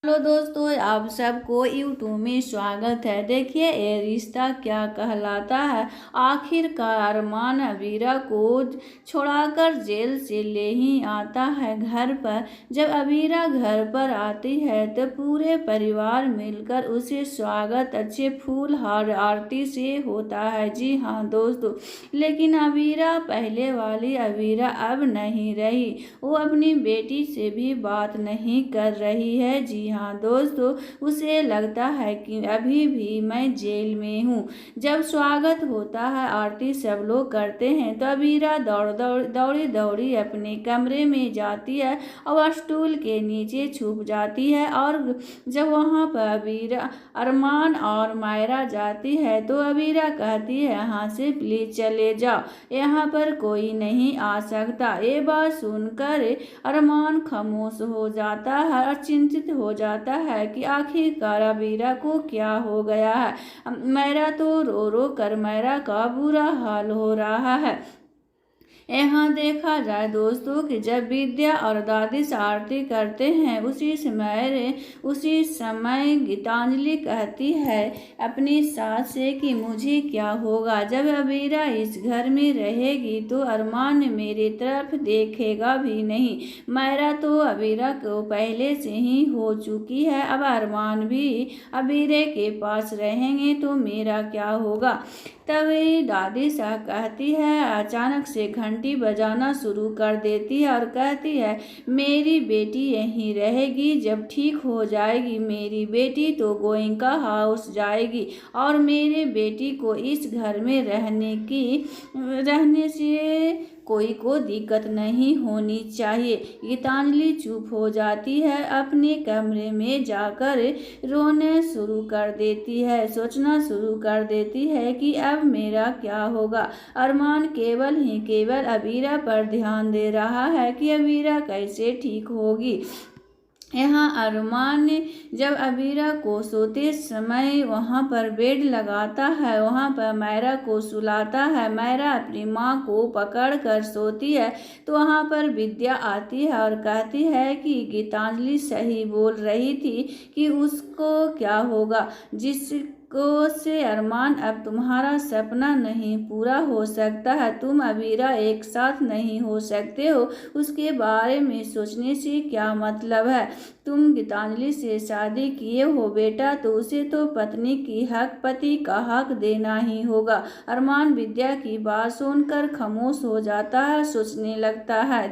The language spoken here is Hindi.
हेलो दोस्तों, आप सबको यूट्यूब में स्वागत है। देखिए, ये रिश्ता क्या कहलाता है। आखिरकार अरमान अबीरा को छुड़ाकर जेल से ले ही आता है घर पर। जब अबीरा घर पर आती है तो पूरे परिवार मिलकर उसे स्वागत अच्छे फूल हार आरती से होता है। जी हाँ दोस्तों, लेकिन अबीरा, पहले वाली अबीरा अब नहीं रही। वो अपनी बेटी से भी बात नहीं कर रही है। जी हाँ दोस्तों, उसे लगता है कि अभी भी मैं जेल में हूँ। जब स्वागत होता है, आरती सब लोग करते हैं, तो अबीरा दौड़ी दौड़ी अपने कमरे में जाती है और स्टूल के नीचे छुप जाती है। और जब वहाँ पर अबीरा, अरमान और मायरा जाती है तो अबीरा कहती है, यहाँ से प्लीज चले जाओ, यहाँ पर कोई नहीं आ सकता। ये बात सुनकर अरमान खामोश हो जाता है और चिंतित हो जाता है कि आखिरकार अबीरा को क्या हो गया है। मायरा तो रो रो कर मायरा का बुरा हाल हो रहा है। यहाँ देखा जाए दोस्तों कि जब विद्या और दादी आरती करते हैं, उसी समय गीतांजलि कहती है अपनी सास से कि मुझे क्या होगा। जब अबीरा इस घर में रहेगी तो अरमान मेरी तरफ देखेगा भी नहीं। मायरा तो अबीरा को पहले से ही हो चुकी है, अब अरमान भी अबीरे के पास रहेंगे तो मेरा क्या होगा। तभी दादी साहब कहती है, अचानक से घंटी बजाना शुरू कर देती है और कहती है, मेरी बेटी यहीं रहेगी, जब ठीक हो जाएगी मेरी बेटी तो गोइंका हाउस जाएगी और मेरे बेटी को इस घर में रहने से कोई को दिक्कत नहीं होनी चाहिए। गीतांजलि चुप हो जाती है, अपने कमरे में जाकर रोने शुरू कर देती है, सोचना शुरू कर देती है कि अब मेरा क्या होगा। अरमान केवल अबीरा पर ध्यान दे रहा है कि अबीरा कैसे ठीक होगी। यहाँ अरमान जब अबीरा को सोते समय वहाँ पर बेड लगाता है, वहाँ पर मायरा को सुलाता है। मायरा अपनी माँ को पकड़ कर सोती है तो वहाँ पर विद्या आती है और कहती है कि गीतांजलि सही बोल रही थी कि उसको क्या होगा, जिसको से अरमान अब तुम्हारा सपना नहीं पूरा हो सकता है। तुम अबीरा एक साथ नहीं हो सकते हो, उसके बारे में सोचने से क्या मतलब है। तुम गीतांजलि से शादी किए हो बेटा, तो उसे तो पत्नी की हक, पति का हक देना ही होगा। अरमान विद्या की बात सुनकर खामोश हो जाता है, सोचने लगता है।